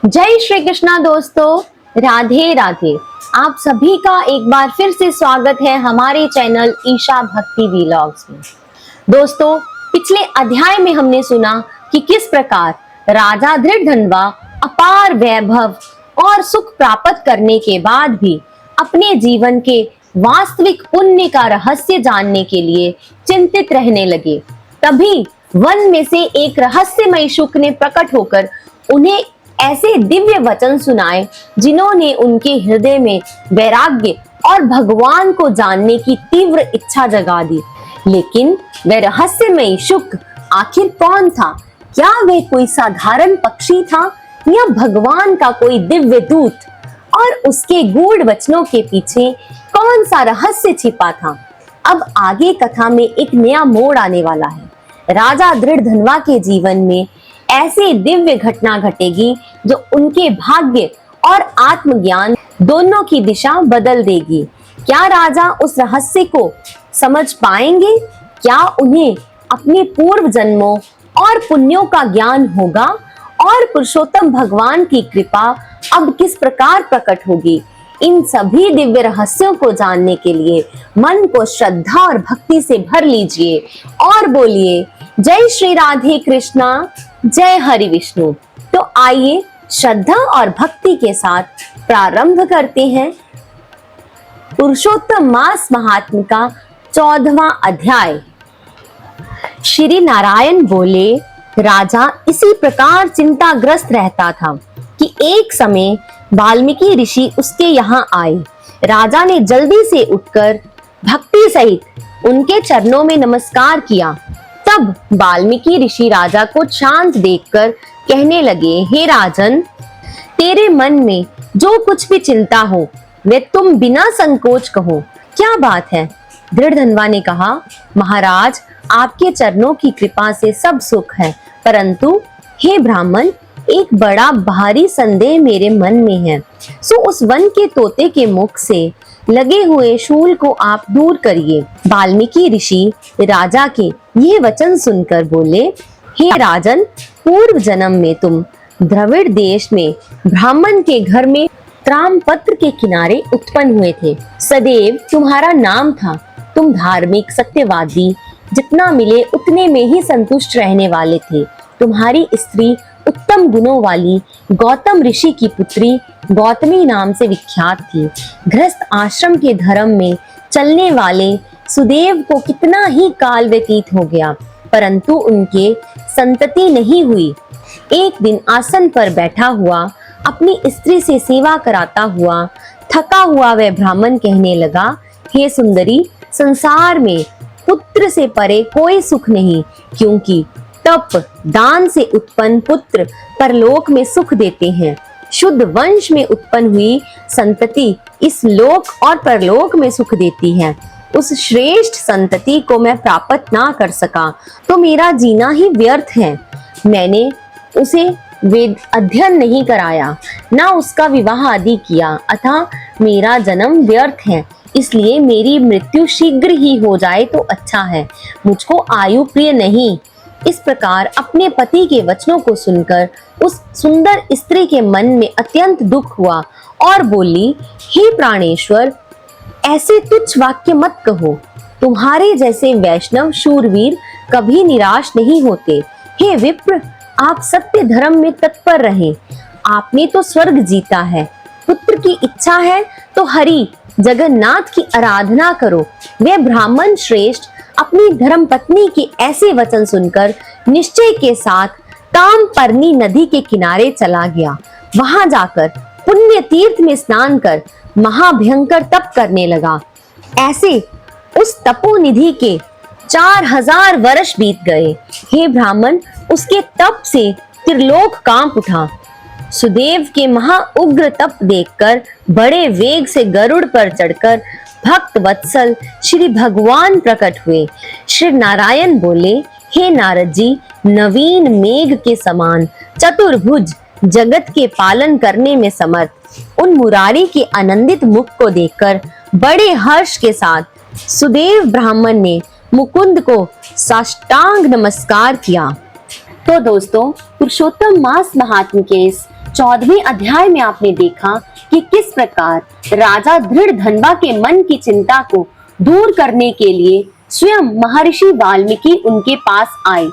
जय श्री कृष्णा दोस्तों, राधे राधे। आप सभी का एक बार फिर से स्वागत है हमारे चैनल ईशा भक्ति व्लॉग्स में। दोस्तों, पिछले अध्याय में हमने सुना कि किस प्रकार राजा धृढ़धनवा अपार वैभव और सुख प्राप्त करने के बाद भी अपने जीवन के वास्तविक पुण्य का रहस्य जानने के लिए चिंतित रहने लगे। तभी वन में से एक रहस्यमय शुक ने प्रकट होकर उन्हें ऐसे दिव्य वचन सुनाए जिन्होंने उनके हृदय में वैराग्य और भगवान को जानने की तीव्र इच्छा जगा दी। लेकिन वह रहस्यमय शुक आखिर कौन था? क्या वह कोई साधारण पक्षी था या भगवान का कोई दिव्य दूत? और उसके गूढ़ वचनों के पीछे कौन सा रहस्य छिपा था? अब आगे कथा में एक नया मोड़ आने वाला है। राजा धृढ़धनवा के जीवन में ऐसी दिव्य घटना घटेगी जो उनके भाग्य और आत्मज्ञान दोनों की दिशा बदल देगी। क्या राजा उस रहस्य को समझ पाएंगे? क्या उन्हें अपने पूर्व जन्मों और पुण्यों का ज्ञान होगा? और पुरुषोत्तम भगवान की कृपा अब किस प्रकार प्रकट होगी? इन सभी दिव्य रहस्यों को जानने के लिए मन को श्रद्धा और भक्ति से भर लीजिए और बोलिए जय श्री राधे कृष्णा, जय हरि विष्णु। तो आइए श्रद्धा और भक्ति के साथ प्रारंभ करते हैं पुरुषोत्तम मास महात्म्य का 14वां अध्याय। श्री नारायण बोले, राजा इसी प्रकार चिंताग्रस्त रहता था कि एक समय वाल्मीकि ऋषि उसके यहाँ आए। राजा ने जल्दी से उठकर भक्ति सहित उनके चरणों में नमस्कार किया। तब वाल्मीकि ऋषि राजा को शांत देखकर कहने लगे, हे राजन, तेरे मन में जो कुछ भी चिंता हो वे तुम बिना संकोच कहो। क्या बात है? धृढ़धनवा ने कहा, महाराज, आपके चरणों की कृपा से सब सुख है, परंतु हे ब्राह्मण, एक बड़ा भारी संदेह मेरे मन में है। सो उस वन के तोते के मुख से लगे हुए शूल को आप दूर करिए। वाल्मीकि ऋषि राजा के ये वचन सुनकर बोले, हे राजन, पूर्व जन्म में तुम द्रविड़ देश में ब्राह्मण के घर में त्रामपत्र के किनारे उत्पन्न हुए थे। सदैव तुम्हारा नाम था। तुम धार्मिक, सत्यवादी, जितना मिले उतने में ही संतुष्ट रहने वाले थे। तुम्हारी स्त्री उत्तम गुणों वाली गौतम ऋषि की पुत्री गौतमी नाम से विख्यात थी। गृहस्थ आश्रम के धर्म में चलने वाले सुदेव को कितना ही काल व्यतीत हो गया, परंतु उनके संतति नहीं हुई। एक दिन आसन पर बैठा हुआ अपनी स्त्री से सेवा कराता हुआ थका हुआ वह ब्राह्मण कहने लगा, हे सुंदरी, संसार में पुत्र से परे कोई सुख नहीं, क्योंकि तप दान से उत्पन्न पुत्र परलोक में सुख देते हैं। शुद्ध वंश में उत्पन्न हुई संतति इस लोक और परलोक में सुख देती है। उस श्रेष्ठ संतति को मैं प्राप्त ना कर सका तो मेरा जीना ही व्यर्थ है। मैंने उसे वेद अध्ययन नहीं कराया, ना उसका विवाह आदि किया, अतः मेरा जन्म व्यर्थ है। इसलिए मेरी मृत्यु शीघ्र ही हो जाए तो अच्छा है। मुझको आयु प्रिय नहीं। इस प्रकार अपने पति के वचनों को सुनकर उस सुंदर स्त्री के मन में अत्यंत दुख हुआ और बोली, हे प्राणेश्वर, ऐसे तुच्छ वाक्य मत कहो। तुम्हारे जैसे वैष्णव शूरवीर कभी निराश नहीं होते। हे विप्र, आप सत्य धर्म में तत्पर रहें। आपने तो स्वर्ग जीता है। पुत्र की इच्छा है तो हरि जगन्नाथ की आराधना करो। वे ब्राह्मण श्रेष्ठ अपनी धर्म पत्नी के ऐसे वचन सुनकर निश्चय के साथ ताम्रपर्णी नदी के किनारे चला गया। वहां जाकर पुण्य तीर्थ में स्नान कर महाभयंकर तप करने लगा। ऐसे उस तपोनिधि के 4000 वर्ष बीत गए। हे ब्राह्मण, उसके तप से त्रिलोक कांप उठा। सुदेव के महा उग्र तप देखकर बड़े वेग से गरुड़ पर चढ़कर भक्त वत्सल श्री भगवान प्रकट हुए। श्री नारायण बोले, हे नारद जी, नवीन मेघ के समान चतुर्भुज जगत के पालन करने में समर्थ उन मुरारी के आनंदित मुख को देखकर बड़े हर्ष के साथ सुदेव ब्राह्मण ने मुकुंद को साष्टांग नमस्कार किया। तो दोस्तों, पुरुषोत्तम मास महात्म्य के इस 14वें अध्याय में आपने देखा कि किस प्रकार राजा दृढ़ धनवा के मन की चिंता को दूर करने के लिए स्वयं महर्षि वाल्मीकि उनके पास आए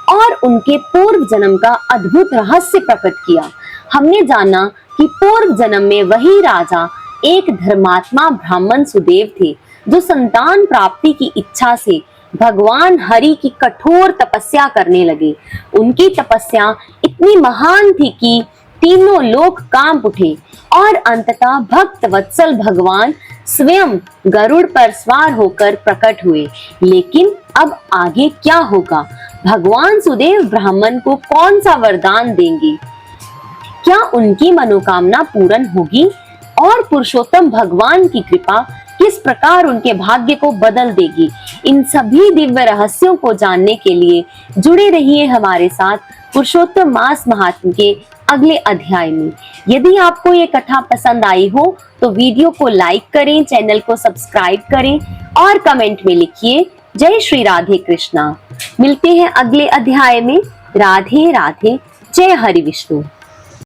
और उनके पूर्व जन्म का अद्भुत रहस्य प्रकट किया। हमने जाना कि पूर्व जन्म में वही राजा एक धर्मात्मा ब्राह्मण सुदेव थे, जो संतान प्राप्ति की इच्छा से भगवान हरि की कठोर तपस्या करने लगे। उनकी तपस्या इतनी महान थी कि तीनों लोक कांप उठे और अंततः भक्त वत्सल भगवान स्वयं गरुड़ पर सवार होकर प्रकट हुए। लेकिन अब आगे क्या होगा? भगवान सुदेव ब्राह्मण को कौन सा वरदान देंगे? क्या उनकी मनोकामना पूर्ण होगी? और पुरुषोत्तम भगवान की कृपा किस प्रकार उनके भाग्य को बदल देगी? इन सभी दिव्य रहस्यों को जानने के लिए जुड़े रहिए हमारे साथ पुरुषोत्तम मास महात्म्य के अगले अध्याय में। यदि आपको ये कथा पसंद आई हो तो वीडियो को लाइक करें, चैनल को सब्सक्राइब करें और कमेंट में लिखिए जय श्री राधे कृष्णा। मिलते हैं अगले अध्याय में। राधे राधे। जय हरि विष्णु।